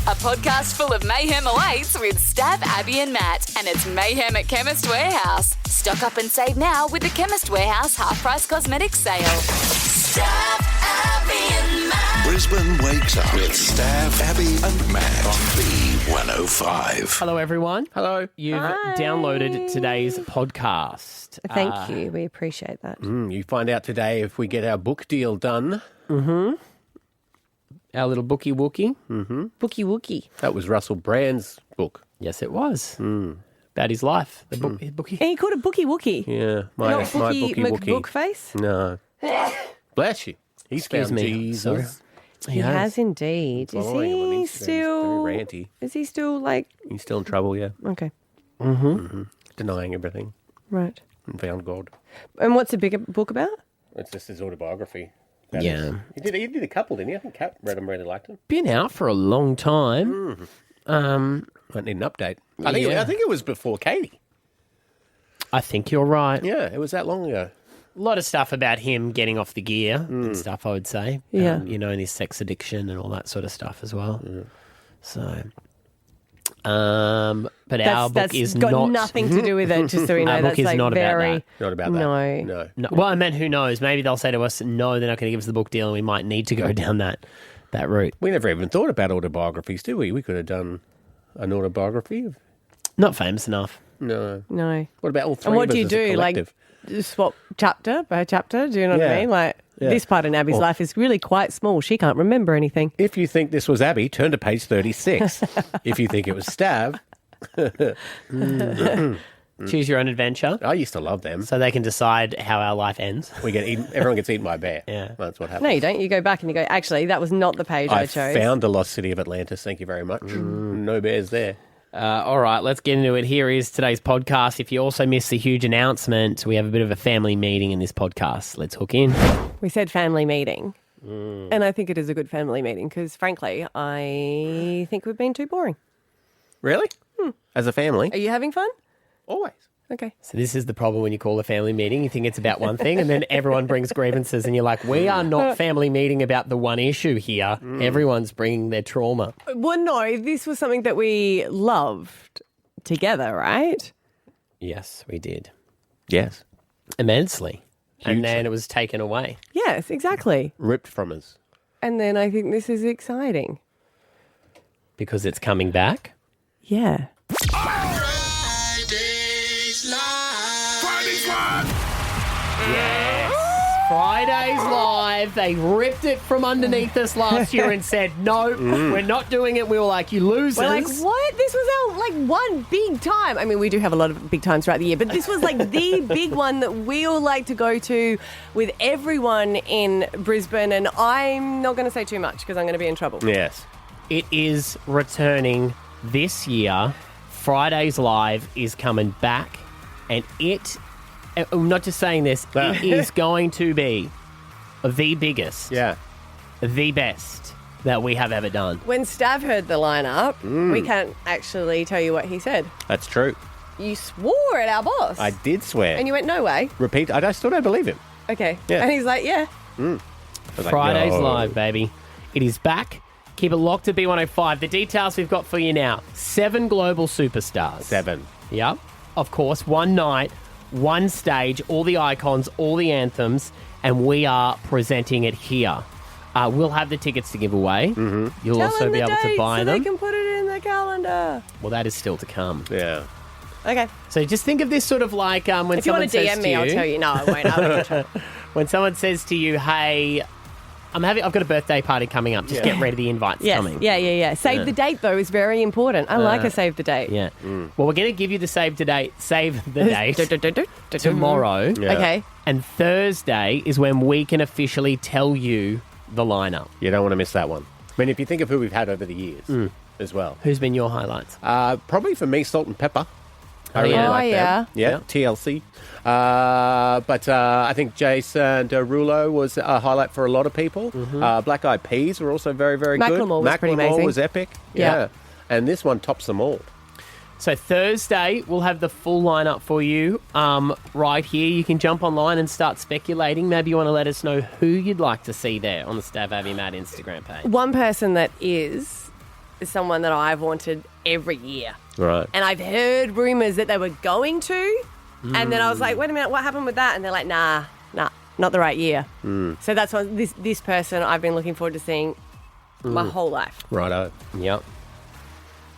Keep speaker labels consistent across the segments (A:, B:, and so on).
A: A podcast full of mayhem awaits with Stab, Abby and Matt. And it's mayhem at Chemist Warehouse. Stock up and save now with the Chemist Warehouse half-price cosmetics sale. Stab, Abby and Matt.
B: Brisbane wakes up with Stav, Abby and Matt on B105.
C: Hello, everyone.
D: Hello.
C: You've downloaded today's podcast.
E: Thank you. We appreciate that.
D: You find out today if we get our book deal done.
C: Our little bookie wookie.
E: Bookie Wookie.
D: That was Russell Brand's book.
C: Yes, it was. About his life. The book, his bookie.
E: And you called it Bookie Wookie.
D: Yeah,
E: Not
D: my
E: Bookie
D: bookie wookie.
E: McBookface?
D: No. Bless you. He's
C: Excuse
D: found
C: me.
D: Jesus.
C: Sorry.
E: He has indeed. Is
D: Following him on
E: he
D: Instagram.
E: still...
D: Very ranty.
E: Is he still like...
D: He's still in trouble, yeah.
E: Okay,
D: Denying everything
E: right.
D: and found God.
E: And what's the bigger book about?
D: It's just his autobiography.
C: Yeah.
D: He did a couple, didn't he? I think Kat read him, really liked him.
C: Been out for a long time.
D: Might need an update. I think it was before Katie.
C: I think you're right.
D: Yeah, it was that long ago.
C: A lot of stuff about him getting off the gear and stuff, I would say.
E: Yeah.
C: And his sex addiction and all that sort of stuff as well. So... but our book
E: That's
C: is
E: got
C: not...
E: nothing to do with it, just so we know.
C: Our book
E: That's
C: is
E: like
C: not about
E: very...
C: that.
D: Not about that.
E: No.
C: No, well, I meant who knows? Maybe they'll say to us, no, they're not going to give us the book deal and we might need to go down that route.
D: We never even thought about autobiographies, did we? We could have done an autobiography.
C: Not famous enough.
D: No.
E: No.
D: What about all three
E: And what
D: of us
E: do you
D: as a
E: do? Like,
D: collective?
E: swap chapter by chapter? Do you know what I
D: Yeah.
E: mean? Like,
D: Yeah.
E: this part in Abby's
D: Or-
E: life is really quite small. She can't remember anything.
D: If you think this was Abby, turn to page 36. If you think it was Stav,
C: Choose your own adventure
D: I used to love them.
C: so they can decide how our life ends.
D: We get eaten, everyone gets eaten by a bear.
C: Yeah.
D: That's what happens.
E: No, you don't. You go back and you go, actually, that was not the page I
D: I
E: chose.
D: found the lost city of Atlantis. Thank you very much. No bears there.
C: All right, let's get into it. Here is today's podcast. If you also missed the huge announcement, we have a bit of a family meeting in this podcast. Let's hook in.
E: We said family meeting. And I think it is a good family meeting because, frankly, I think we've been too boring.
D: Really? As a family?
E: Are you having fun?
D: Always.
E: Okay.
C: So this is the problem when you call a family meeting. You think it's about one thing and then everyone brings grievances and you're like, we are not family meeting about the one issue here. Everyone's bringing their trauma.
E: Well, no, this was something that we loved together, right?
C: Yes, we did.
D: Yes.
C: Immensely. And
D: Hugely.
C: then it was taken away.
E: Yes, exactly.
D: Ripped from us.
E: And then I think this is exciting.
C: Because it's coming back.
E: Yeah.
C: Friday's Live. They ripped it from underneath us last year and said, no, we're not doing it. We were like, you losers.
E: We're like, what? This was our, one big time. I mean, we do have a lot of big times throughout the year, but this was the big one that we all like to go to with everyone in Brisbane. And I'm not going to say too much because I'm going to be in trouble.
D: Yes.
C: It is returning this year. Friday's Live is coming back. And I'm not just saying this, it is going to be the biggest, the best that we have ever done.
E: When Stav heard the lineup, we can't actually tell you what he said.
D: That's true.
E: You swore at our boss.
D: I did swear.
E: And you went, no way.
D: Repeat. I still don't believe him.
E: Okay.
D: Yeah.
E: And he's like, yeah.
D: I was like,
C: Friday's
D: no.
C: Live, baby. It is back. Keep it locked to B105. The details we've got for you now. 7 global superstars.
D: 7.
C: Yep. Of course, one night, one stage, all the icons, all the anthems, and we are presenting it here. We'll have the tickets to give away. Mm-hmm. You'll
E: Tell
C: also
E: them
C: be
E: the
C: able to
E: date
C: buy
E: so
C: them.
E: they can put it in the calendar.
C: Well, that is still to come.
D: Yeah.
E: Okay.
C: So just think of this sort of like when
E: If you
C: someone
E: want to
C: says
E: DM
C: to
E: me,
C: you,
E: I'll tell you. No, I won't. I won't get in trouble.
C: when someone says to you, "Hey, I've got a birthday party coming up. Just get ready. The invite's
E: Yes.
C: coming."
E: Yeah. Save the date, though, is very important. I like a save the date.
C: Yeah. Well, we're going to give you the save the date tomorrow.
D: Yeah.
E: Okay.
C: And Thursday is when we can officially tell you the lineup.
D: You don't want to miss that one. I mean, if you think of who we've had over the years as well.
C: Who's been your highlights?
D: Probably for me, Salt and Pepper. I really
C: yeah.
D: like
E: Oh,
D: them.
E: yeah.
D: Yeah, TLC. But I think Jason Derulo was a highlight for a lot of people. Black Eyed Peas were also very, very good.
E: Macklemore was pretty amazing.
D: Was epic.
E: Yeah.
D: And this one tops them all.
C: So Thursday, we'll have the full lineup for you right here. You can jump online and start speculating. Maybe you want to let us know who you'd like to see there on the Stav Abby Matt Instagram page.
E: One person that is someone that I've wanted every year.
D: Right.
E: And I've heard rumours that they were going to. And then I was like, wait a minute, what happened with that? And they're like, nah, not the right year. So that's what this person I've been looking forward to seeing my whole life.
D: Righto.
C: Yep.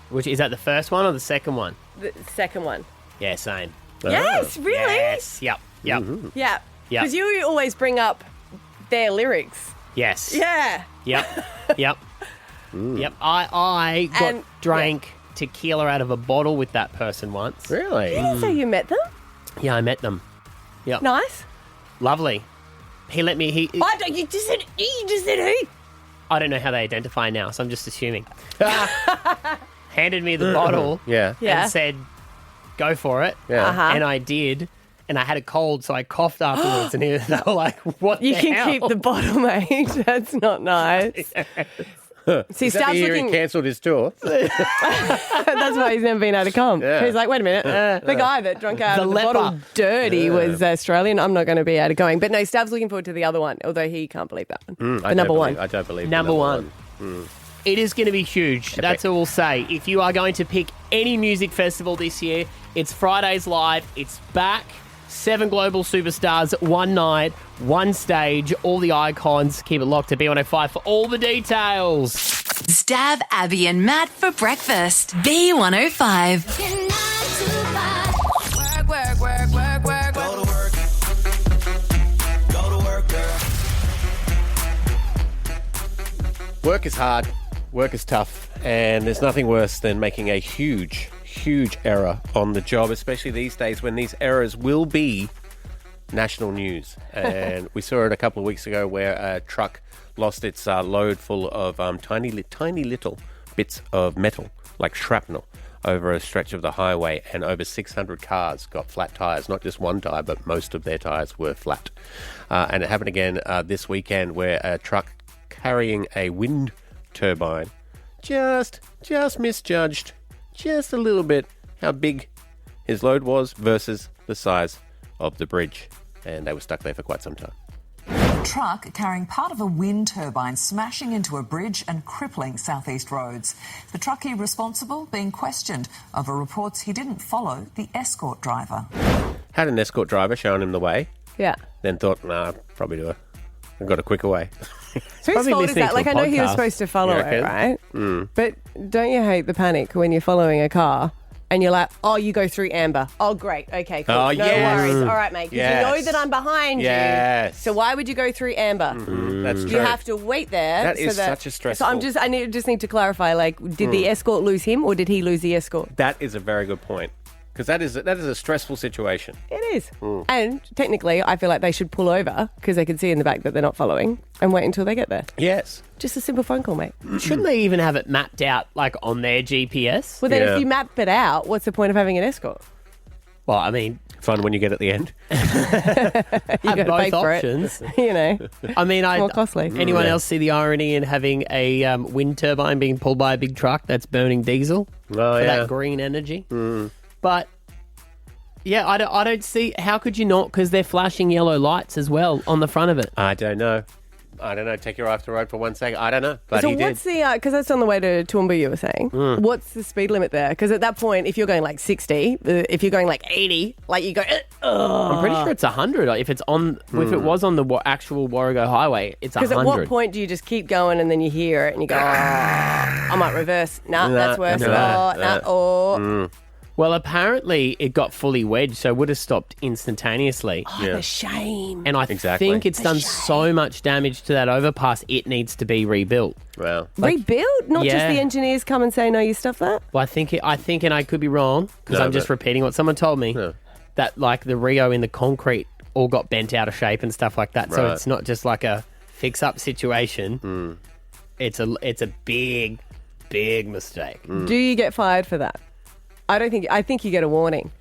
C: Which is that the first one or the second one?
E: The second one.
C: Yeah, same.
E: Yes, really?
C: Yes. Yep.
E: Yeah.
C: Yep.
E: Because you always bring up their lyrics.
C: Yes.
E: Yeah.
C: Yep. Yep. Yep. I got drank tequila out of a bottle with that person once.
D: Really?
E: You didn't say you met them?
C: Yeah, I met them. Yep.
E: Nice.
C: Lovely. He let me.
E: You just said who?
C: I don't know how they identify now, so I'm just assuming. Handed me the bottle.
D: Yeah.
C: And said, "Go for it."
D: Yeah.
E: Uh-huh.
C: And I did. And I had a cold, so I coughed afterwards. And they were like, "What?
E: You
C: the
E: can
C: hell?"
E: keep the bottle, mate. That's not nice. See,
D: Is that
E: Stav's
D: the year
E: looking.
D: he cancelled his tour?
E: That's why he's never been able to come.
D: Yeah.
E: He's like, wait a minute. The guy that drunk out
C: The
E: of the
C: leper.
E: bottle dirty was Australian. I'm not going to be able to going. But no, Stav's looking forward to the other one, although he can't believe that one.
D: I
E: number
D: don't
E: one.
D: believe- I don't believe the
C: Number one. It is going to be huge. That's all we'll say. If you are going to pick any music festival this year, it's Fridays Live. It's back. 7 global superstars, one night, one stage, all the icons. Keep it locked to B105 for all the details.
A: Stab Abby and Matt for breakfast. B105.
B: Go to work. Go to work, girl.
D: Work is hard. Work is tough. And there's nothing worse than making a huge error on the job, especially these days when these errors will be national news. And we saw it a couple of weeks ago where a truck lost its load full of tiny little bits of metal, like shrapnel, over a stretch of the highway, and over 600 cars got flat tyres. Not just one tyre, but most of their tyres were flat. And it happened again this weekend where a truck carrying a wind turbine just misjudged just a little bit how big his load was versus the size of the bridge. And they were stuck there for quite some time.
F: A truck carrying part of a wind turbine smashing into a bridge and crippling southeast roads. The truckie responsible being questioned over reports he didn't follow the escort driver.
D: Had an escort driver showing him the way,
E: Yeah.
D: then thought, nah, probably do it. I got a quicker way.
E: Whose
C: probably
E: fault is
C: listening
E: that?
C: to
E: Like,
C: a
E: I know he was
C: podcast.
E: supposed to follow
D: You
E: it,
D: reckon?
E: right? But don't you hate the panic when you're following a car and you're like, oh, you go through amber. Oh, great. Okay, cool.
D: Oh,
E: no
D: yes.
E: worries. All right, mate. Because
D: Yes.
E: you know that I'm behind you.
D: Yes.
E: So why would you go through amber?
D: That's true.
E: You have to wait there.
D: That is
E: so
D: such a stressful-
E: So I just need to clarify. Like, did the escort lose him, or did he lose the escort?
D: That is a very good point. Because that is a stressful situation.
E: It is. And technically, I feel like they should pull over because they can see in the back that they're not following and wait until they get there.
D: Yes.
E: Just a simple phone call, mate.
C: Shouldn't they even have it mapped out, like, on their GPS?
E: Well, then
D: Yeah.
E: if you map it out, what's the point of having an escort?
C: Well, I mean,
D: Fun when you get at the end.
E: You
C: have
E: got to
C: both
E: pay for
C: options.
E: it. You know.
C: I mean,
E: More costly.
C: Anyone
D: Yeah.
C: else see the irony in having a wind turbine being pulled by a big truck that's burning diesel
D: Oh,
C: for
D: yeah.
C: that green energy? But yeah, I don't see how could you not, because they're flashing yellow lights as well on the front of it.
D: I don't know. Take your eye off the road for 1 second. I don't know. But
E: So
D: he did.
E: what's the, because that's on the way to Toowoomba, you were saying. What's the speed limit there? Because at that point, if you're going like 60, if you're going like 80, like you go,
C: I'm pretty sure it's 100. If it's on, if it was on the actual Warrego Highway, it's 100.
E: because at what point do you just keep going and then you hear it and you go, I might reverse. Nah, that's worse.
C: Well, apparently it got fully wedged, so it would have stopped instantaneously.
E: The shame.
C: And I
D: Exactly.
C: think it's done so much damage to that overpass, it needs to be rebuilt.
D: Well,
E: Rebuild? Not just
C: Yeah.
E: the engineers come and say, no, you stuff that?
C: Well, I think, and I could be wrong, because
D: No,
C: I'm just
D: but-
C: repeating what someone told me,
D: No.
C: that like the Rio in the concrete all got bent out of shape and stuff like that. So
D: Right.
C: it's not just like a fix-up situation. It's a big, big mistake.
E: Do you get fired for that? I think you get a warning.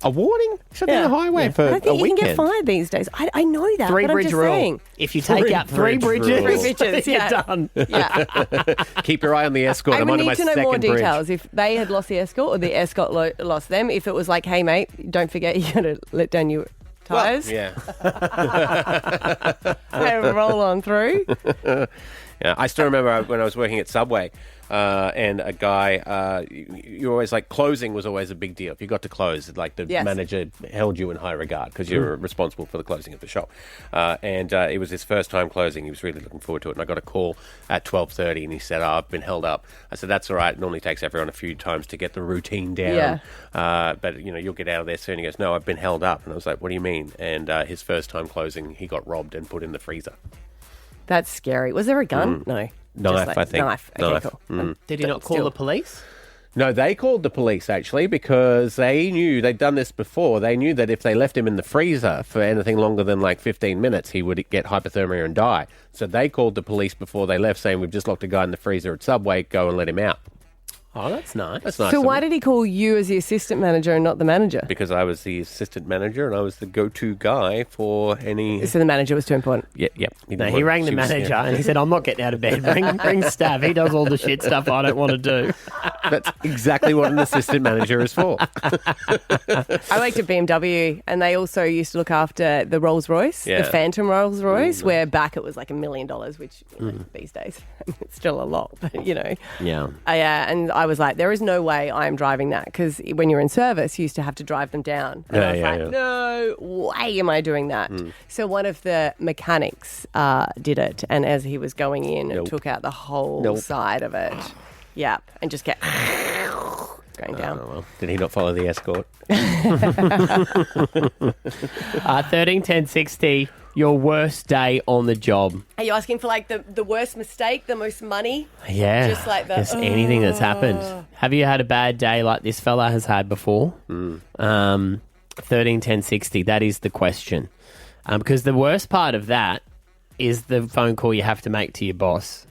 D: a warning? Shut down the highway for
E: I
D: a
E: think you
D: weekend.
E: can get fired these days. I know that,
C: Three
E: but I'm
C: bridge
E: just
C: rule.
E: saying.
C: If you take out three
D: bridge
C: bridges,
D: rule.
E: Three bridges,
C: you're
E: yeah.
C: done.
E: Yeah.
D: Keep your eye on the escort.
E: I
D: I'm
E: would
D: onto my
E: need to know
D: second
E: more
D: bridge.
E: details. If they had lost the escort or the escort lost them, if it was like, hey, mate, don't forget you got to let down your tyres
D: Yeah.
E: and roll on through.
D: Yeah, I still remember when I was working at Subway, and a guy, you always like closing was always a big deal. If you got to close, like the manager held you in high regard because you were responsible for the closing of the shop. And it was his first time closing. He was really looking forward to it. And I got a call at 12:30, and he said, "Oh, I've been held up." I said, "That's all right. It normally takes everyone a few times to get the routine down. But you'll get out of there soon." He goes, "No, I've been held up." And I was like, "What do you mean?" And his first time closing, he got robbed and put in the freezer.
E: That's scary. Was there a gun? No.
D: Knife, I think.
E: Knife. Okay, cool.
C: Did he not call the police?
D: No, they called the police, actually, because they knew they'd done this before. They knew that if they left him in the freezer for anything longer than like 15 minutes, he would get hypothermia and die. So they called the police before they left, saying, "We've just locked a guy in the freezer at Subway. Go and let him out."
C: Oh, that's nice.
D: That's nice.
E: So
D: of
E: why
D: them.
E: did he call you as the assistant manager and not the manager?
D: Because I was the assistant manager and I was the go-to guy for any...
E: So the manager was too important.
D: Yep.
C: No, he rang the manager and he said, "I'm not getting out of bed. Ring Stav. He does all the shit stuff I don't want to do."
D: That's exactly what an assistant manager is for.
E: I worked at BMW and they also used to look after the Rolls Royce, the Phantom Rolls Royce, where back it was like $1 million, which these days it's still a lot, but
C: Yeah.
E: and I was like, there is no way I'm driving that, because when you're in service, you used to have to drive them down. And I was like, no way am I doing that. So one of the mechanics did it, and as he was going in, took out the whole side of it. Yep, and just kept going down.
D: Oh, well. Did he not follow the escort?
C: 13, 10, 60, your worst day on the job.
E: Are you asking for like the worst mistake, the most money?
C: Yeah.
E: Just like the...
C: Just anything that's happened. Have you had a bad day like this fella has had before? 13, 10, 60, that is the question. Because the worst part of that is the phone call you have to make to your boss.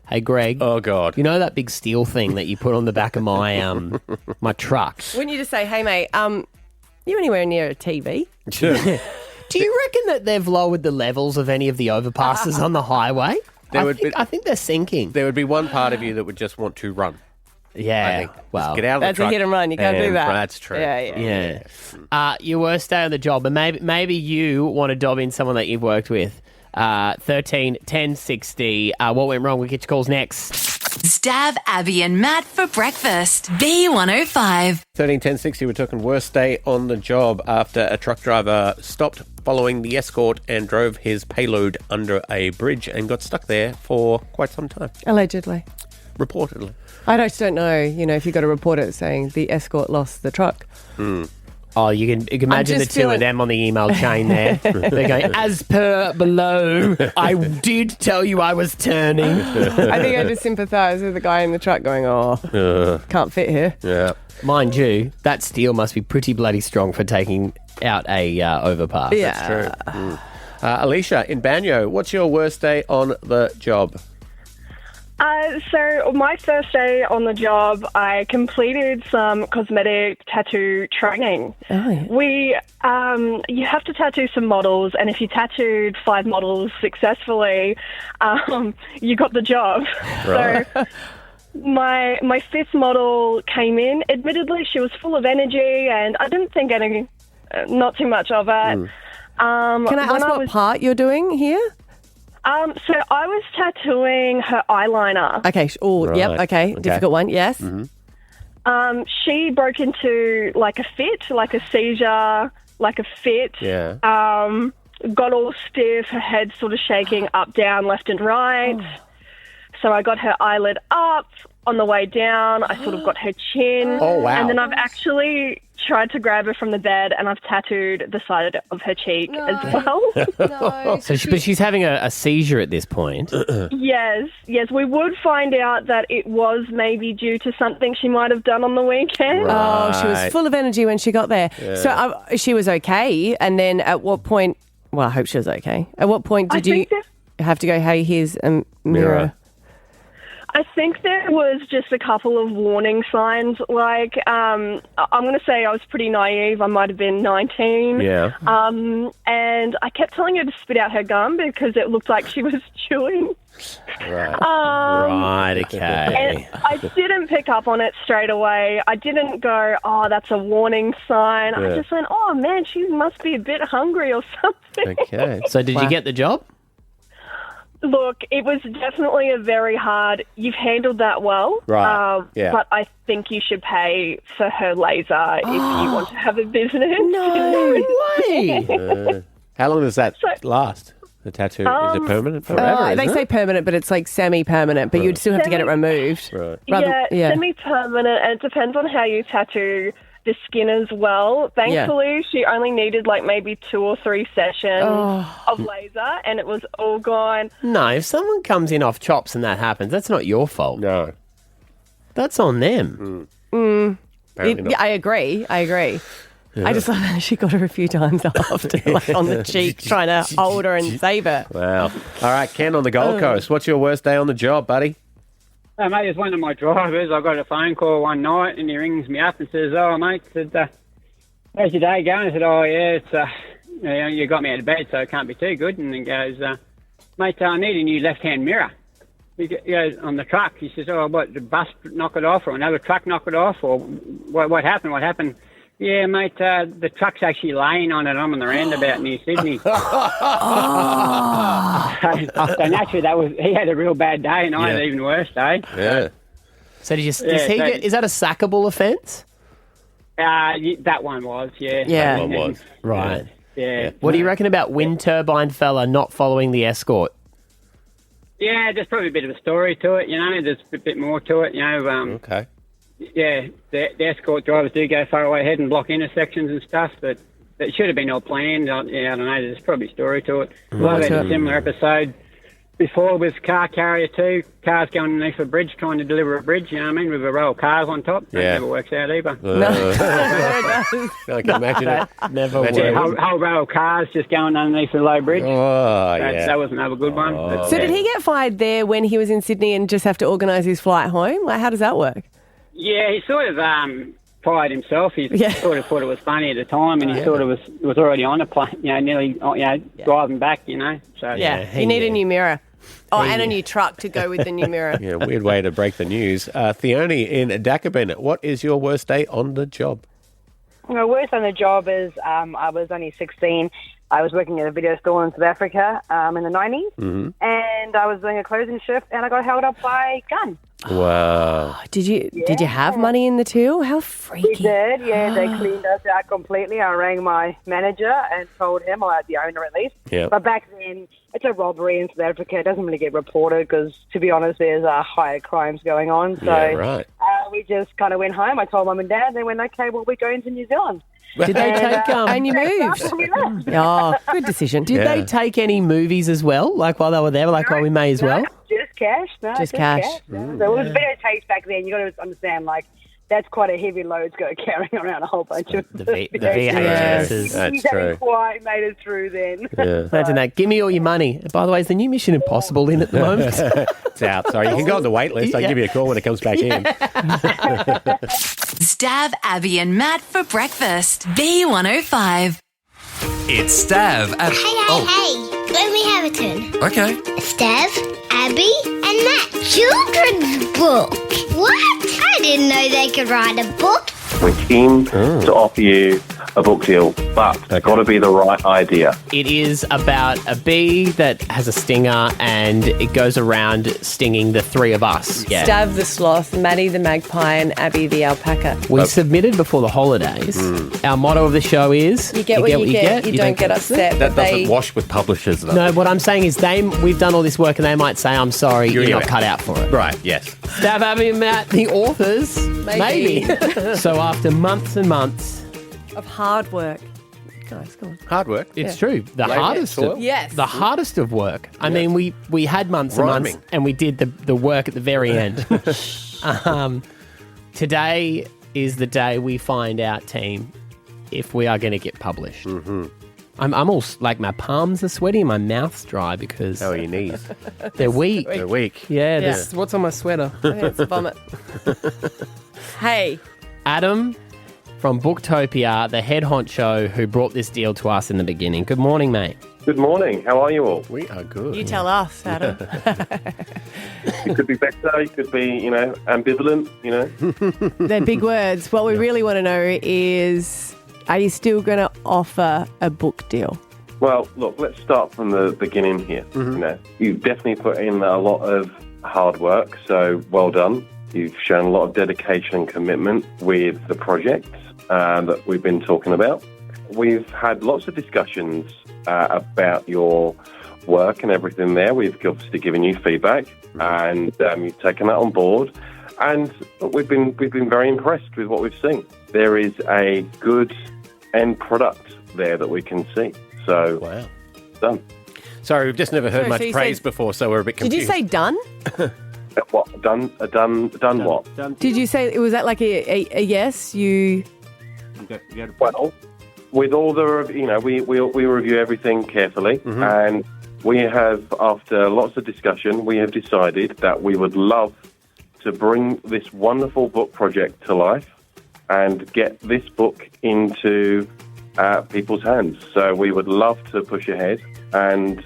C: "Hey, Greg."
D: Oh, God.
C: You know that big steel thing that you put on the back of my my truck?
E: Wouldn't you just say, "Hey, mate, you anywhere near a TV?"
C: Do you reckon that they've lowered the levels of any of the overpasses on the highway? I think they're sinking.
D: There would be one part of you that would just want to run.
C: Yeah.
D: I think.
C: Well,
D: Just get out of the
E: That's
D: truck.
E: a hit and run. You can't do that.
D: That's true.
E: Yeah.
C: Your worst day on the job, and maybe you want to dob in someone that you've worked with. 13, 10, 60. What went wrong? We'll get your calls next.
A: Stab Abby and Matt for breakfast. B105.
D: 13, 10, 60, we're talking worst day on the job after a truck driver stopped following the escort and drove his payload under a bridge and got stuck there for quite some time,
E: Allegedly.
D: reportedly.
E: I just don't know, if you got a report it saying the escort lost the truck.
C: Oh, you can imagine the
E: just
C: two of
E: feeling-
C: them on the email chain there. They're going, "As per below, I did tell you I was turning."
E: I think I just sympathise with the guy in the truck going, can't fit here.
D: Yeah.
C: Mind you, that steel must be pretty bloody strong for taking out a overpass.
E: Yeah.
D: True. Alicia, in Banyo, what's your worst day on the job?
G: So my first day on the job, I completed some cosmetic tattoo training.
E: Oh, yeah.
G: You have to tattoo some models, and if you tattooed 5 models successfully, you got the job.
D: Right.
G: So my 5th model came in. Admittedly, she was full of energy, and I didn't think not too much of it.
E: Can I ask what part you're doing here?
G: So I was tattooing her eyeliner.
E: Okay. Oh,
D: Right.
E: yep. Okay. Difficult one. Yes.
G: She broke into like a fit, like a seizure, like a fit.
D: Yeah.
G: Got all stiff, her head sort of shaking up, down, left and right. So I got her eyelid up. On the way down, I sort of got her chin.
D: Oh, wow.
G: And then I've actually tried to grab her from the bed, and I've tattooed the side of her cheek as well.
E: No.
C: So but she's having a seizure at this point.
G: Yes, we would find out that it was maybe due to something she might have done on the weekend.
E: Oh, she was full of energy when she got there.
D: Yeah.
E: So she was okay. And then at what point? Well, I hope she was okay. At what point did you have to go, "Hey, here's a mirror"?
G: I think there was just a couple of warning signs. Like, I'm going to say I was pretty naive. I might have been 19.
D: Yeah.
G: And I kept telling her to spit out her gum because it looked like she was chewing.
D: Right.
C: Right, okay.
G: And I didn't pick up on it straight away. I didn't go, "Oh, that's a warning sign."
D: Yeah.
G: I just went, "Oh, man, she must be a bit hungry or something."
D: Okay.
C: So did you get the job?
G: Look, it was definitely a very hard. You've handled that well,
D: Right, yeah.
G: But I think you should pay for her laser if you want to have a business.
C: No way.
D: How long does that last? The tattoo, is it permanent forever?
E: They
D: isn't
E: say
D: it?
E: permanent, but it's like semi-permanent, but you'd still have to get it removed.
D: Right.
G: Yeah, semi-permanent, and it depends on how you tattoo the skin as well. Thankfully, she only needed like maybe 2 or 3 sessions of laser, and it was all gone.
C: No, if someone comes in off chops and that happens, that's not your fault.
D: No.
C: That's on them.
D: Apparently not.
E: I agree. I just love how she got her a few times after, like on the cheek, trying to hold her and save her.
D: Wow. All right, Ken on the Gold Coast. What's your worst day on the job, buddy?
H: Hey, mate, it's one of my drivers. I got a phone call one night and he rings me up and says, "Oh, mate, how's your day going?" I said, "Oh, yeah, it's you got me out of bed, so it can't be too good." And he goes, "Mate, I need a new left-hand mirror." He goes, "On the truck." He says, "Oh, what, the bus knock it off or another truck knock it off? Or what happened? What happened?" "Yeah, mate, the truck's actually laying on it. I'm on the roundabout near Sydney." So naturally, he had a real bad day, and I had an even worse day.
D: Yeah.
C: So is that a sackable offence?
H: That one was, yeah.
E: Yeah.
D: That one was.
C: Right.
H: Yeah.
C: What do you reckon about wind turbine fella not following the escort?
H: Yeah, there's probably a bit of a story to it, There's a bit more to it,
D: Okay.
H: Yeah, the escort drivers do go far away ahead and block intersections and stuff, but it should have been all planned. I don't know, there's probably a story to it. I've had a similar episode before with car carrier 2, cars going underneath a bridge trying to deliver a bridge, with a row of cars on top. That never works out either.
D: I can imagine it.
C: Never
D: Imagine
C: worked.
H: Whole row of cars just going underneath a low bridge. That was another good one. But,
E: So did he get fired there when he was in Sydney and just have to organise his flight home? Like, how does that work?
H: yeah, he sort of fired himself. He sort of thought it was funny at the time, and he sort of was already on a plane, nearly driving back, So
E: You need a new mirror. Oh, and a new truck to go with the new mirror.
D: Yeah, weird way to break the news. Theone in Dakabin, what is your worst day on the job?
I: My worst on the job is I was only 16. I was working at a video store in South Africa in the 90s, and I was doing a closing shift, and I got held up by a gun.
D: Wow.
E: Did you have money in the till? How freaky.
I: We did, yeah. They cleaned us out completely. I rang my manager and told him, or the owner at least.
D: Yeah.
I: But back then, it's a robbery in South Africa. It doesn't really get reported because, to be honest, there's higher crimes going on. So
D: Yeah, right.
I: we just kind of went home. I told Mum and Dad. They went, okay, well, we're going to New Zealand.
C: Did they take
E: and you moved?
I: We left.
E: Oh, good decision.
C: Did they take any movies as well? Like while they were there, like, we may as well?
I: Just cash. No,
E: Just cash.
I: No. So it was videotapes back then. You got to understand, that's quite a heavy load to go carrying around a whole bunch of
C: The VHSs.
D: That's
I: We
D: true.
I: haven't quite made it through then.
D: Yeah.
C: Imagine that. Give me all your money. By the way, is the new Mission Impossible in at the moment?
D: It's out. Sorry, you can go on the wait list. I'll give you a call when it comes back in.
A: Stab Abby and Matt for breakfast. B105.
J: It's Stav.
K: Hey, let me have a turn.
J: Okay.
K: Stav, Abby, and Matt. Children's book. What? I didn't know they could write a book.
L: We're keen to offer you a book deal, but it's got to be the right idea.
C: It is about a bee that has a stinger and it goes around stinging the three of us. Yeah.
E: Stav the sloth, Maddie the magpie, and Abby the alpaca.
C: We submitted before the holidays. Our motto of the show is...
E: You get what you get. You don't get upset.
D: That
E: but
D: doesn't wash with publishers, though.
C: No, what I'm saying is we've done all this work and they might say, I'm sorry, you're not cut out for it.
D: Right, yes.
C: Stab Abby and Matt, the authors, maybe. So after months and months...
E: of hard work. Guys, come on.
D: Hard work.
C: It's true. The hardest of
E: Yes.
C: the hardest of work. I mean, we had months and months, and we did the work at the very end. Today is the day we find out, team, if we are going to get published. Mm-hmm. I'm all like my palms are sweaty and my mouth's dry because
D: How are your knees?
C: they're weak.
D: They're weak.
C: Yeah, this what's on my sweater.
E: I think it's vomit. Hey.
C: Adam from Booktopia, the head honcho who brought this deal to us in the beginning. Good morning, mate.
L: Good morning. How are you all?
D: We are good.
E: You tell us, Adam.
L: You could be better. You could be, ambivalent,
E: They're big words. What we really want to know is, are you still going to offer a book deal?
L: Well, look, let's start from the beginning here. You know, you've definitely put in a lot of hard work, so well done. You've shown a lot of dedication and commitment with the project that we've been talking about. We've had lots of discussions about your work and everything there. We've obviously given you feedback, and you've taken that on board. And we've been very impressed with what we've seen. There is a good end product there that we can see. So,
D: wow,
L: done.
D: Sorry, we've just never heard much
E: so you
D: praise
E: said-
D: before, so we're a bit
E: Did
D: confused.
E: you say done?
L: What done? What?
E: Did you say, was that like a yes? You...
L: Well, with all the, we review everything carefully, and we have, after lots of discussion, we have decided that we would love to bring this wonderful book project to life and get this book into people's hands. So we would love to push ahead and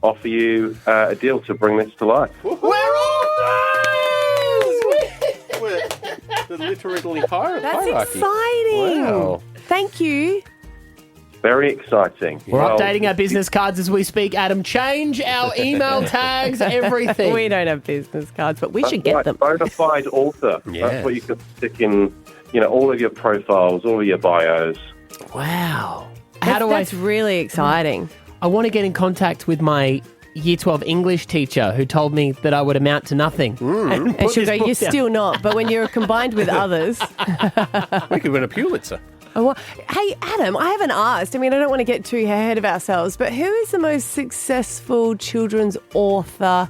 L: offer you a deal to bring this to life.
D: We're the literally hierarchy.
E: That's exciting.
D: Wow.
E: Thank you.
L: Very exciting.
C: We're
L: Well,
C: updating our business cards as we speak, Adam. Change our email tags, everything.
E: We don't have business cards, but we
L: That's
E: should get
L: right,
E: them.
L: Bona fide author.
D: Yes.
L: That's what you can stick in, all of your profiles, all of your bios.
C: Wow. How do
E: That's really exciting.
C: I want to get in contact with my Year 12 English teacher who told me that I would amount to nothing.
E: And
C: Put
E: she'll
C: this
E: go,
C: book
E: you're
C: down.
E: still not. But when you're combined with others...
D: We could win a Pulitzer.
E: Oh, well, hey, Adam, I haven't asked. I mean, I don't want to get too ahead of ourselves, but who is the most successful children's author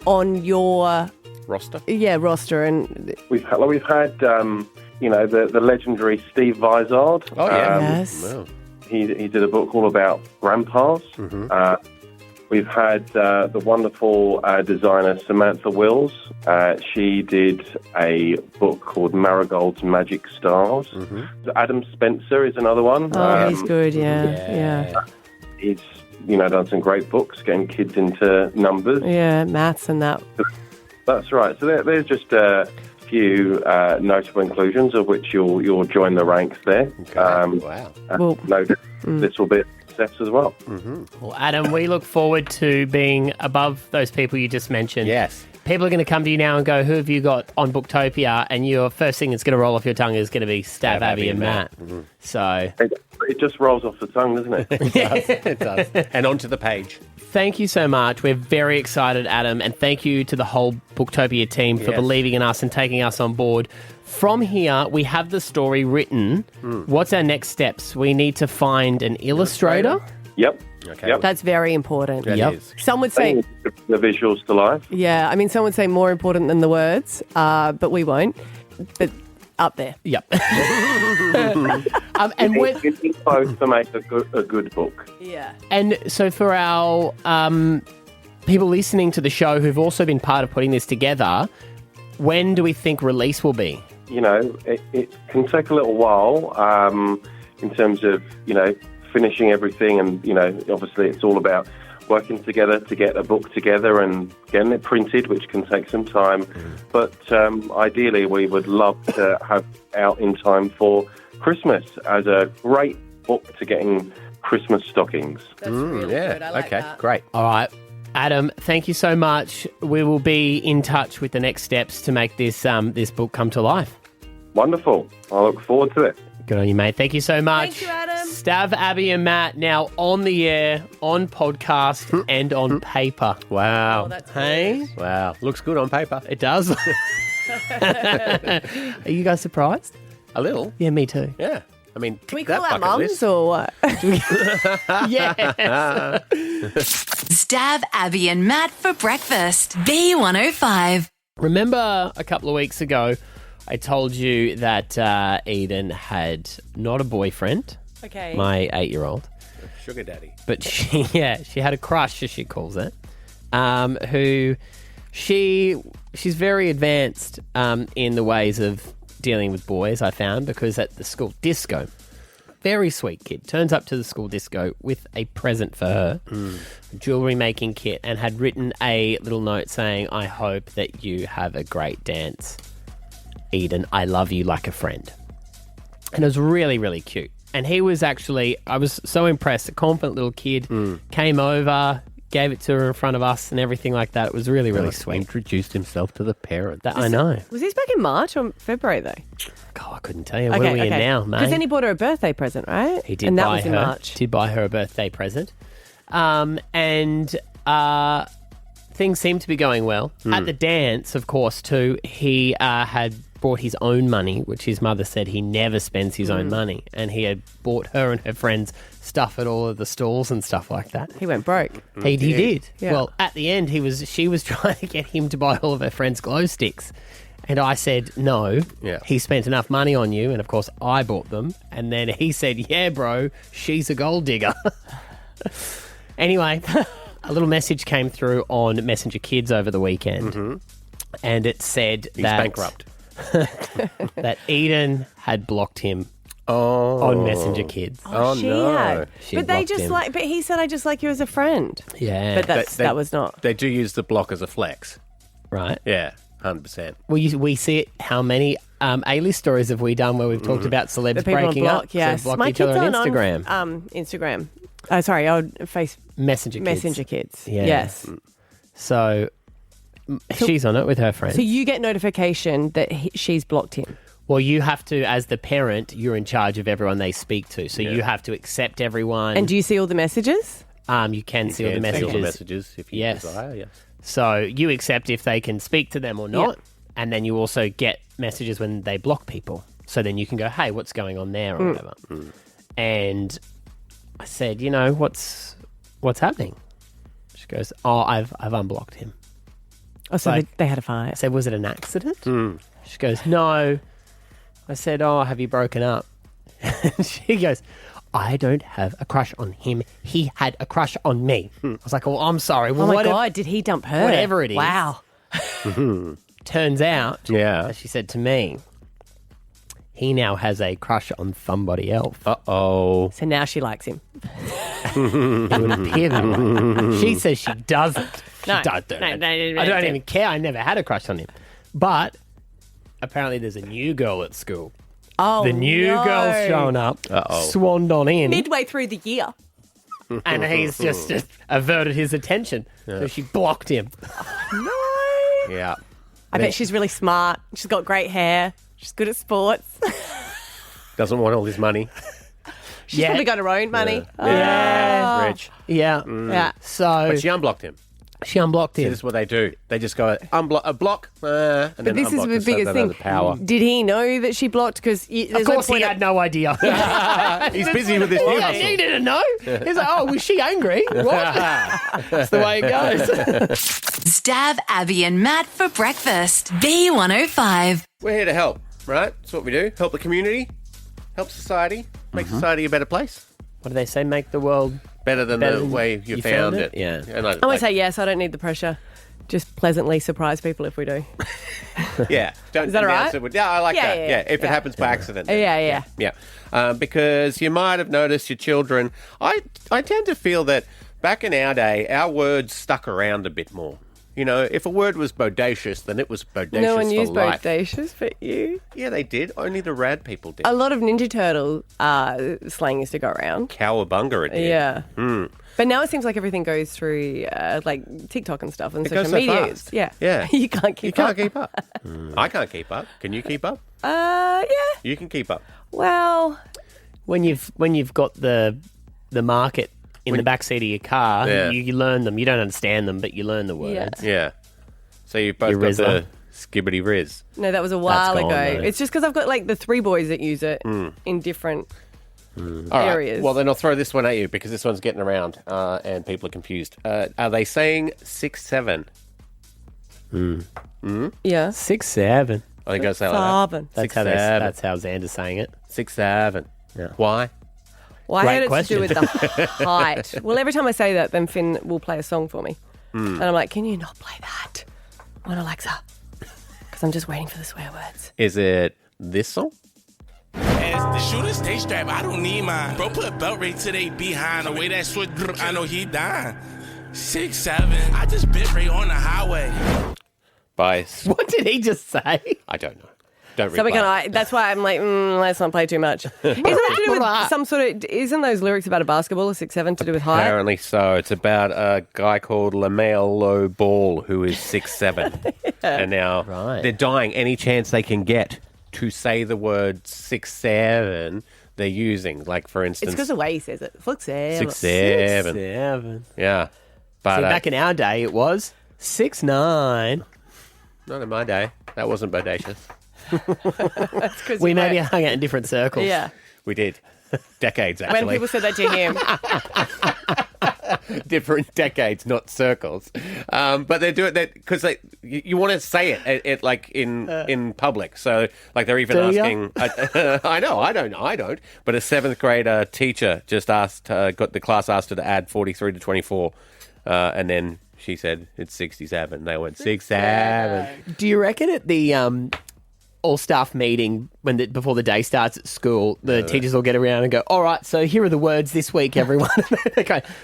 E: on your
D: Roster?
E: roster? And
L: We've had the legendary Steve Vizard.
D: Oh, yeah.
E: yes,
D: Wow.
L: He did a book all about grandpas. We've had the wonderful designer Samantha Wills. She did a book called Marigold's Magic Stars. Adam Spencer is another one.
E: he's good. Yeah.
L: He's done some great books, getting kids into numbers.
E: Maths and that.
L: That's right. So there's just a few notable inclusions, of which you'll join the ranks there.
D: Okay. Wow.
E: Well,
L: No doubt this will be a success as well.
C: Well, Adam, we look forward to being above those people you just mentioned.
D: Yes.
C: People are going to come to you now and go, who have you got on Booktopia? And your first thing that's going to roll off your tongue is going to be Stab, Abby and Matt. So
L: It just rolls off the tongue, doesn't it?
D: It does. And onto the page.
C: thank you so much. We're very excited, Adam. And thank you to the whole Booktopia team for believing in us and taking us on board. From here, we have the story written. What's our next steps? We need to find an illustrator.
L: Yep.
D: Okay.
L: Yep.
E: That's very important.
D: That
C: Yep.
D: is.
E: Some would say,
L: The visuals to life.
E: yeah, I mean, some would say more important than the words, but we won't. But up there.
C: Yep. And when,
L: You need both to make a good book.
E: Yeah.
C: and so for our people listening to the show who've also been part of putting this together, when do we think release will be?
L: It can take a little while in terms of, finishing everything. And, obviously it's all about working together to get a book together and getting it printed, which can take some time. But ideally, we would love to have out in time for Christmas as a great book to get in Christmas stockings.
E: That's really
D: Yeah.
E: good. I like
D: okay.
E: that.
D: Great.
C: All right. Adam, thank you so much. We will be in touch with the next steps to make this this book come to life.
L: Wonderful. I look forward to it.
C: Good on you, mate. Thank you so much.
E: Thank you, Adam.
C: Stab, Abby and Matt now on the air, on podcast and on paper.
D: Wow.
E: Oh, that's
C: Hey?
D: Wow. Looks good on paper.
C: It does. Are you guys surprised?
D: A little.
C: Yeah, me too.
D: Yeah. I mean,
E: Can we
D: that
E: call our
D: bucket
E: mums
D: list.
E: or what?
C: Yes.
A: Stab Abby and Matt for breakfast. B105.
C: Remember a couple of weeks ago, I told you that Eden had not a boyfriend,
E: Okay.
C: my 8-year-old,
D: Sugar daddy.
C: but she had a crush, as she calls it, who she's very advanced in the ways of dealing with boys, I found, because at the school disco, very sweet kid, turns up to the school disco with a present for her, a jewellery making kit, and had written a little note saying, I hope that you have a great dance. Eden, I love you like a friend. And it was really, really cute. And he was actually, I was so impressed. A confident little kid came over, gave it to her in front of us and everything like that. It was really, really sweet.
D: Introduced himself to the parents.
C: I know.
E: Was this back in March or February, though?
C: God, I couldn't tell you. Where are we in now, mate?
E: Because then he bought her a birthday present, right?
C: He did
E: and that
C: buy
E: was in
C: her.
E: March.
C: Did buy her a birthday present. And things seem to be going well. At the dance, of course, too, he had brought his own money, which his mother said he never spends his own money. And he had bought her and her friends stuff at all of the stalls and stuff like that.
E: He went broke.
C: He did.
E: Yeah.
C: Well, at the end, she was trying to get him to buy all of her friends' glow sticks. And I said, no, he spent enough money on you. And, of course, I bought them. And then he said, yeah, bro, she's a gold digger. Anyway, a little message came through on Messenger Kids over the weekend. And it said
D: He's
C: that...
D: bankrupt.
C: that Eden had blocked him on Messenger Kids.
E: Oh, she had.
C: She
E: but they
C: blocked
E: just
C: him.
E: but he said, I just like you as a friend.
C: Yeah.
E: But that was not.
D: They do use the block as a flex.
C: Right.
D: Yeah, 100%.
C: We see it. How many A-list stories have we done where we've talked about celebs
E: The people on
C: breaking
E: block,
C: up?
E: yes.
C: So block
E: My
C: each other
E: kids
C: on Instagram.
E: Instagram. Sorry, I would face
C: Messenger
E: Kids.
C: Yeah.
E: Yes.
C: So she's on it with her friends.
E: So you get notification that she's blocked him.
C: Well, you have to, as the parent, you're in charge of everyone they speak to. So you have to accept everyone.
E: And do you see all the messages?
C: You can see all the messages.
D: if you desire, yes.
C: So you accept if they can speak to them or not. And then you also get messages when they block people. So then you can go, hey, what's going on there or whatever. And I said, what's happening? She goes, I've unblocked him.
E: Oh, so they had a fight.
C: I said, was it an accident? She goes, no. I said, have you broken up? And she goes, I don't have a crush on him. He had a crush on me. I was like, I'm sorry. Well,
E: Oh, my God, did he dump her?
C: Whatever it is.
E: Wow.
C: Turns out, as she said to me, he now has a crush on somebody else.
D: Uh-oh.
E: So now she likes him.
C: It would appear that way. She says she doesn't.
E: No.
C: I don't even care. I never had a crush on him. But apparently there's a new girl at school.
E: Oh,
C: The new
E: no.
C: girl's shown up, swanned on in,
E: Midway through the year.
C: and he's just averted his attention. So she blocked him.
E: No.
D: Yeah.
E: I bet she's really smart. She's got great hair. She's good at sports.
D: Doesn't want all his money.
E: She's probably got her own money.
C: Yeah.
D: Rich.
C: Yeah.
E: Yeah.
C: So
D: But she unblocked him.
C: she unblocked
D: See,
C: him.
D: this is what they do. They just go, block, and
E: But
D: then
E: this is
D: unblock
E: the
D: so
E: biggest
D: they
E: thing.
D: know the power.
E: Did he know that she blocked? Because
C: Of course he had no idea.
D: He's busy with his new
C: Yeah,
D: hustle.
C: he didn't know. He's like, was she angry? What? That's the way it goes.
A: Stab Abby and Matt for breakfast. B105.
D: We're here to help, right? That's what we do. Help the community, help society, make society a better place.
C: What do they say? Make the world
D: Better than
C: Better
D: the
C: than
D: way you
C: you
D: found
C: found
D: it.
C: it? Yeah.
D: And
E: I would say yes. I don't need the pressure. Just pleasantly surprise people if we do.
D: yeah. Don't
E: Is that all
D: announce
E: right?
D: it. Yeah, I like
E: Yeah,
D: that.
E: yeah,
D: Yeah,
E: yeah.
D: if it happens by accident. then
E: Yeah.
D: Because you might have noticed your children. I tend to feel that back in our day, our words stuck around a bit more. If a word was bodacious, then it was bodacious
E: No one
D: for
E: used
D: life.
E: bodacious but you.
D: Yeah, they did. Only the rad people did.
E: A lot of Ninja Turtle slang used to go around.
D: Cowabunga it did.
E: Yeah. But now it seems like everything goes through like TikTok and stuff and
D: It
E: social
D: goes so
E: media.
D: fast.
E: Yeah.
D: Yeah.
E: You can't keep up.
D: keep up. I can't keep up. Can you keep up?
E: Yeah.
D: You can keep up.
E: Well,
C: when you've got the market in the backseat of your car,
D: Yeah.
C: you learn them. You don't understand them, but you learn the words.
D: Yeah. So you've both
C: Your
D: got
C: Rizzler.
D: the skibbity riz.
E: no, that was a while
C: gone,
E: ago.
C: though.
E: It's just because I've got like the three boys that use it in different
D: All right.
E: areas.
D: Well, then I'll throw this one at you because this one's getting around and people are confused. Are they saying 6'7"?
E: Yeah.
C: 6, 7.
D: Are they going to say like that?
E: Seven.
C: That's how Xander's saying it.
D: 6'7".
C: Yeah.
D: Why?
E: Well, I
C: Great
E: heard it's
C: question.
E: to do with the height. Well, every time I say that, then Finn will play a song for me. And I'm like, can you not play that on Alexa? Because I'm just waiting for the swear words.
D: Is it this song?
M: As the shooter stay strapped, I don't need mine. Bro, put a belt right to they behind. The way that switch, I know he dying. 6'7", I just bit right on the highway.
D: By
C: What did he just say?
D: I don't know. Don't
E: So
D: replay.
E: that's why I'm like, let's not play too much. Isn't that to do with some sort of? Isn't those lyrics about a basketball, a 6'7", to do with height?
D: Apparently so. It's about a guy called LaMelo Ball who is 6'7", and now they're dying any chance they can get to say the word 6'7". They're using, like for instance,
E: It's because the way he says it. 6'7".
D: 6'7".
C: 6'7".
D: Yeah, but
C: See, back in our day, it was 6'9".
D: not in my day. That wasn't bodacious.
E: That's 'cause
C: We
E: you
C: maybe
E: weren't-
C: hung out in different circles.
E: Yeah.
D: We did. Decades, actually.
E: When people said that to him.
D: Different decades, not circles. But they do it because you want to say it like in public. So like they're even
C: Do ya?
D: asking. I know, I don't. But a 7th grader teacher just asked, got the class asked her to add 43 to 24, and then she said it's 67. They went 67.
C: Do you reckon at the all-staff meeting before the day starts at school, the teachers will get around and go, all right, so here are the words this week, everyone.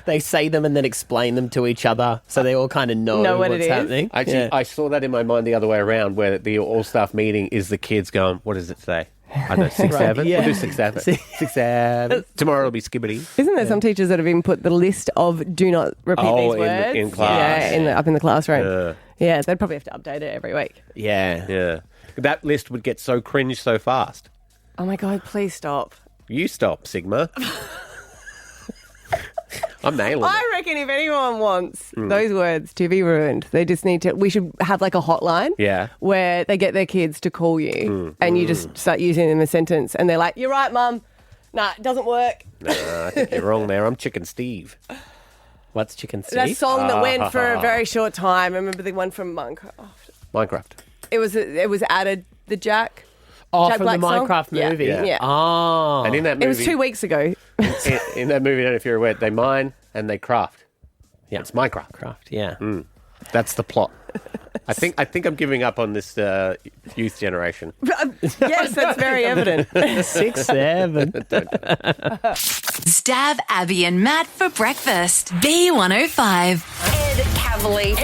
C: They say them and then explain them to each other so they all kind of know
E: what
C: what's
E: it is?
C: happening.
D: Actually, I saw that in my mind the other way around, where the all-staff meeting is the kids going, what does it say? I know, 6'7".
C: yeah.
D: We'll do 6'7". 6'7". Tomorrow it'll be skibbity.
E: Isn't there some teachers that have even put the list of do not repeat these words?
D: in class.
E: Yeah, up in the classroom. Yeah, they'd probably have to update it every week.
D: Yeah. That list would get so cringe so fast.
E: Oh my God, please stop.
D: You stop, Sigma. I'm nailing it.
E: I reckon if anyone wants those words to be ruined, they just need to. We should have like a hotline.
D: Yeah.
E: Where they get their kids to call you, and you just start using them in a sentence, and they're like, "You're right, Mum. Nah, it doesn't work."
D: No, I think you're wrong there. I'm Chicken Steve.
C: What's Chicken Steve?
E: That song that went for a very short time. I remember the one from
D: Minecraft.
E: It was added the Jack.
C: Oh,
E: Jack
C: from
E: Black
C: the
E: song?
C: Minecraft movie?
E: Yeah.
C: Oh.
D: And in that movie,
E: It was 2 weeks ago.
D: in that movie, I don't know if you're aware, they mine and they craft.
C: Yeah.
D: It's Minecraft.
C: Craft, yeah.
D: That's the plot. I think I'm giving up on this youth generation.
E: Yes, that's very evident.
C: 6'7".
A: Stab Abby and Matt for breakfast. B105.
N: Ed Kavalee.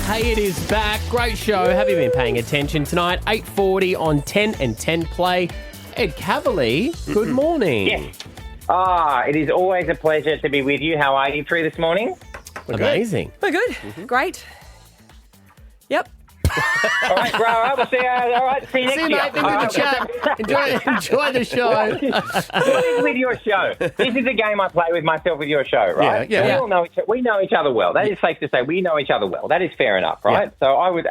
C: Hey, it is back. Great show. Have you been paying attention tonight? 8:40 on 10 and 10 Play. Ed Kavalee, good morning.
O: Yes. It is always a pleasure to be with you. How are you three this morning?
C: Amazing.
E: We're good. Great. Yep.
O: All right, bro. We'll see you. All right, see you next
C: See you,
O: year.
C: mate. Thank you for the chat. Enjoy the show.
O: What is with your show? This is a game I play with myself with your show, right?
D: Yeah.
O: We all know we know each other well. That is safe to say. We know each other well. That is fair enough, right? So I would,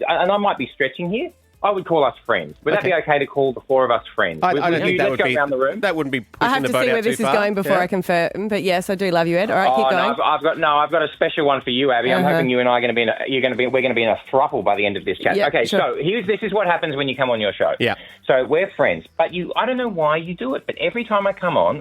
O: and I might be stretching here. I would call us friends. Would that be okay to call the four of us friends?
D: I don't think that would
O: go
D: be
O: around the room?
D: That wouldn't be pushing
E: I have
D: the
E: to
D: boat
E: see
D: out
E: where
D: too
E: this is
D: far.
E: going before I confirm. But yes, I do love you, Ed. All right, keep going.
O: No, I've got a special one for you, Abby. I'm hoping you and I are going to be we're going to be in a thruple by the end of this chat.
E: Yeah,
O: okay,
E: sure.
O: so this is what happens when you come on your show.
D: Yeah.
O: So we're friends, but I don't know why you do it, but every time I come on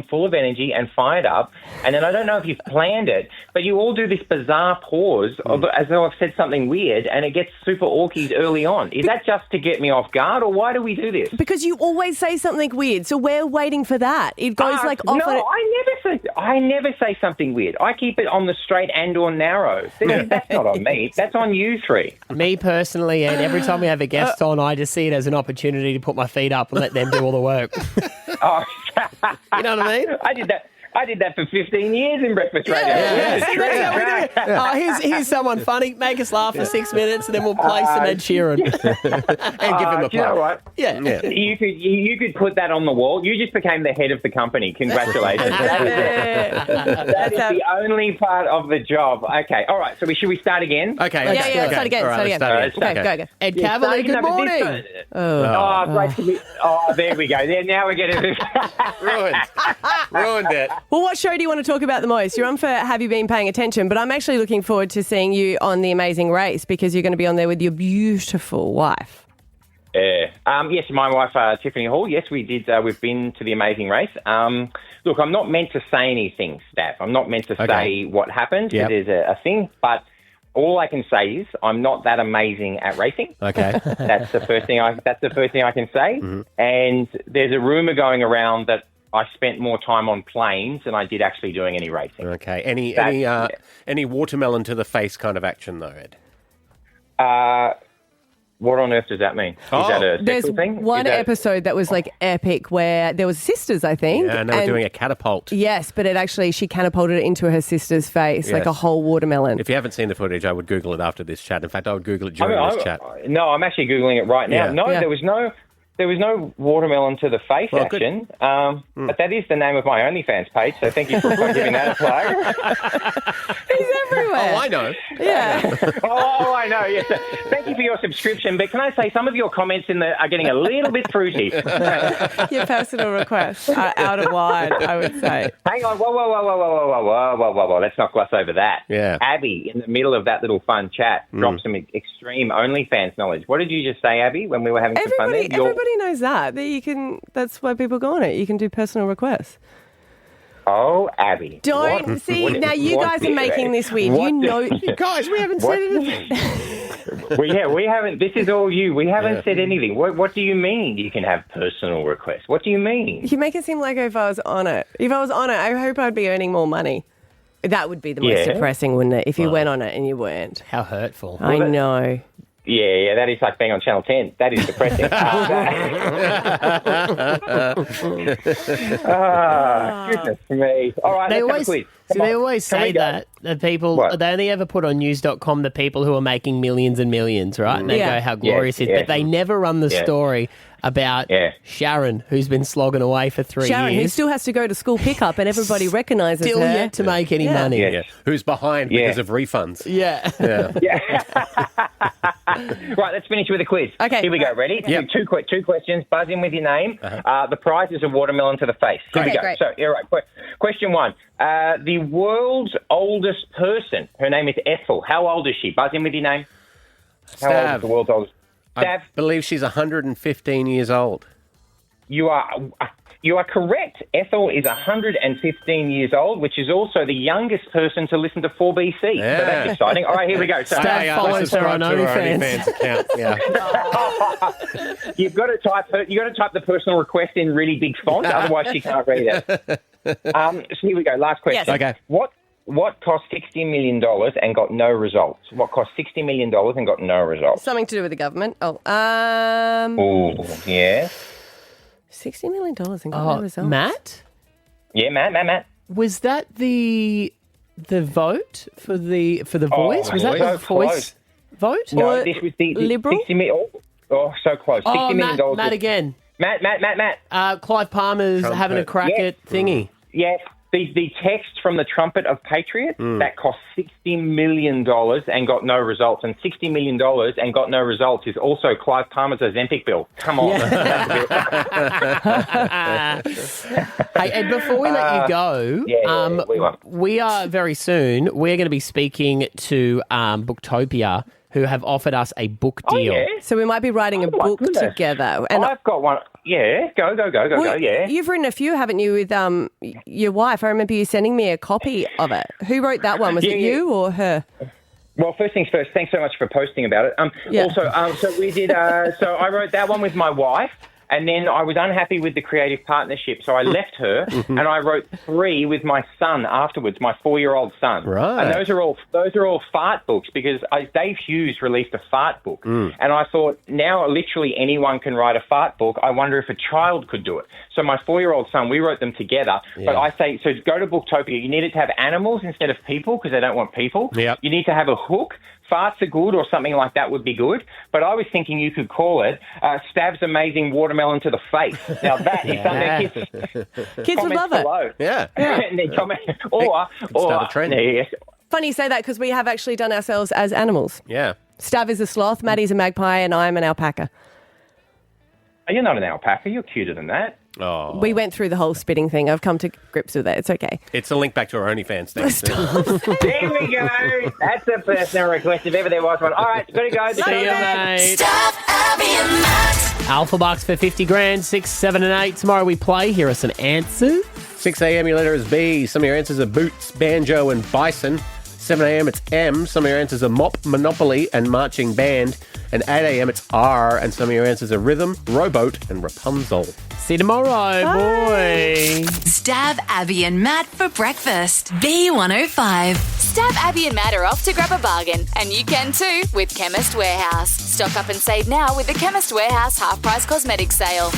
O: full of energy and fired up, and then I don't know if you've planned it, but you all do this bizarre pause as though I've said something weird, and it gets super orkies early on. Is that just to get me off guard, or why do we do this?
E: Because you always say something weird, so we're waiting for that. It goes like off.
O: No, I never say something weird. I keep it on the straight and or narrow. That's not on me. That's on you three.
C: Me personally, Ed, every time we have a guest on, I just see it as an opportunity to put my feet up and let them do all the work.
O: Oh,
C: you know what I mean?
O: I did that for 15 years in breakfast radio.
C: Yeah. See, that's how we do it. Here's someone funny. Make us laugh for 6 minutes, and then we'll play some Ed Sheeran and give him a
O: do you know
C: plug.
O: what?
C: Yeah.
O: You could put that on the wall. You just became the head of the company. Congratulations. That is the only part of the job. Okay. All right. So should we start again?
D: Okay.
E: Yeah. Start again.
D: Right,
E: Go.
C: Ed Kavalee, good morning.
O: Great to be. Oh, there we go. There, now we're getting this.
D: Ruined it.
E: Well, what show do you want to talk about the most? You're on for Have You Been Paying Attention? But I'm actually looking forward to seeing you on The Amazing Race because you're going to be on there with your beautiful wife.
O: Yes, my wife, Tiffany Hall. Yes, we did. We've been to The Amazing Race. Look, I'm not meant to say anything, Steph. I'm not meant to say what happened.
D: Yep.
O: It is a thing, but all I can say is I'm not that amazing at racing.
D: Okay.
O: That's the first thing I can say. Mm-hmm. And there's a rumor going around that I spent more time on planes than I did actually doing any racing.
D: Okay. Any watermelon to the face kind of action though, Ed?
O: What on earth does that mean? Is that a
E: There's
O: sexual thing?
E: one
O: Is that-
E: episode that was like epic where there was sisters, I think.
D: Yeah, and they were doing a catapult.
E: Yes, but she catapulted it into her sister's face, like
D: Yes.
E: a whole watermelon.
D: If you haven't seen the footage, I would Google it after this chat. In fact, I would Google it during this chat.
O: No, I'm actually Googling it right now.
D: Yeah.
O: No,
D: Yeah.
O: there was no watermelon to the face
D: Well, good.
O: action. But that is the name of my OnlyFans page, so thank you for giving that a plug.
E: He's everywhere.
D: Oh, I know.
E: Yeah.
O: Oh, I know. Yes. Thank you for your subscription. But can I say some of your comments are getting a little bit fruity.
E: Your personal requests are out of line, I would say.
O: Hang on. Whoa. Let's not gloss over that.
D: Yeah.
O: Abby, in the middle of that little fun chat, dropped some extreme OnlyFans knowledge. What did you just say, Abby, when we were having some fun there?
E: Everybody knows that you can. That's why people go on it. You can do personal requests.
O: Oh, Abby.
E: Don't see now. You guys are making this weird. You know,
D: guys, we haven't said anything.
O: we haven't. This is all you. We haven't said anything. What do you mean? You can have personal requests. What do you mean?
E: You make it seem like if I was on it. If I was on it, I hope I'd be earning more money. That would be the most depressing, wouldn't it? If you went on it and you weren't.
C: How hurtful.
E: I know.
O: Yeah, that is like being on Channel 10. That is depressing. Goodness me. All right,
C: They
O: let's have a
C: always,
O: quiz.
C: they always say that people, they only ever put on news.com the people who are making millions and millions, right? And they go how glorious it is. But they never run the story about Sharon, who's been slogging away for 3
E: Sharon,
C: years.
E: who still has to go to school pickup and everybody recognises
C: Still
E: her.
C: yet to make any money.
D: Yeah. Who's behind because of refunds.
C: Yeah.
O: Right, let's finish with a quiz.
E: Okay.
O: Here we go. Ready?
D: Yep.
O: Two questions. Buzz in with your name. The prize is a watermelon to the face. Here we go.
E: Great.
O: So, all right. Question one. The world's oldest person. Her name is Ethel. How old is she? Buzz in with your name. How old is the world's oldest?
D: I believe she's 115 years old.
O: You are correct. Ethel is 115 years old, which is also the youngest person to listen to 4BC.
D: Yeah.
O: So that's exciting. All right, here we go. So,
C: follows her on OnlyFans.
D: Account. Yeah.
O: You've got to type the personal request in really big font, otherwise she can't read it. So here we go. Last question.
E: Yes.
D: Okay.
O: What cost $60 million and got no results? What cost $60 million and got no results?
E: Something to do with the government.
O: Oh, yeah.
E: $60 million and got no results.
C: Matt?
O: Yeah, Matt.
C: Was that the vote for the voice? Was that
O: so
C: the voice vote?
O: No, this was the
E: Liberal?
O: $60 million. Oh, so close. $60 million.
C: Matt again.
O: Matt.
C: Clive Palmer's having a crack at thingy.
O: Yes. The text from the Trumpet of Patriot, that cost $60 million and got no results. And $60 million and got no results is also Clive Palmer's Ozempic bill. Come on.
C: Hey, and before we let you go, we are very soon, we're going to be speaking to Booktopia, who have offered us a book deal.
O: yeah.
E: So we might be writing a book together. And
O: I've got one. Yeah, go, yeah.
E: You've written a few, haven't you, with your wife? I remember you sending me a copy of it. Who wrote that one? Was it you or her?
O: Well, first things first, thanks so much for posting about it. Also, so we did, so I wrote that one with my wife. And then I was unhappy with the creative partnership, so I left her and I wrote 3 with my son afterwards, my 4-year-old son.
D: Right.
O: And those are all fart books because Dave Hughes released a fart book, and I thought now literally anyone can write a fart book. I wonder if a child could do it. So my 4-year-old son, we wrote them together.
D: Yeah.
O: But I say, so go to Booktopia. You need it to have animals instead of people because they don't want people.
D: Yep.
O: You need to have a hook. Farts are good or something like that would be good. But I was thinking you could call it Stav's Amazing Watermelon to the Face. Now, that is something
E: Kids would love it.
O: below.
D: Yeah.
O: And then comment, or
D: start a trend.
O: Yes.
E: Funny you say that because we have actually done ourselves as animals.
D: Yeah.
E: Stav is a sloth, Maddie's a magpie, and I'm an alpaca.
O: You're not an alpaca. You're cuter than that.
D: Oh.
E: We went through the whole spitting thing. I've come to grips with it. It's okay.
D: It's a link back to our OnlyFans thing.
O: There we go. That's a personal request if ever there was one. All right, gotta go.
C: See you, mate.
A: Stav, Abby and Matt.
C: Alpha Bucks for 50 grand, 6, 7 and 8. Tomorrow we play. Here are some answers.
D: 6 a.m. your letter is B. Some of your answers are boots, banjo and bison. 7 a.m. it's M. Some of your answers are mop, monopoly, and marching band. And 8 a.m. it's R. And some of your answers are rhythm, rowboat, and Rapunzel.
C: See you tomorrow, boy.
A: Stab Abby and Matt for breakfast. B105. Stab Abby and Matt are off to grab a bargain, and you can too with Chemist Warehouse. Stock up and save now with the Chemist Warehouse half-price cosmetic sale.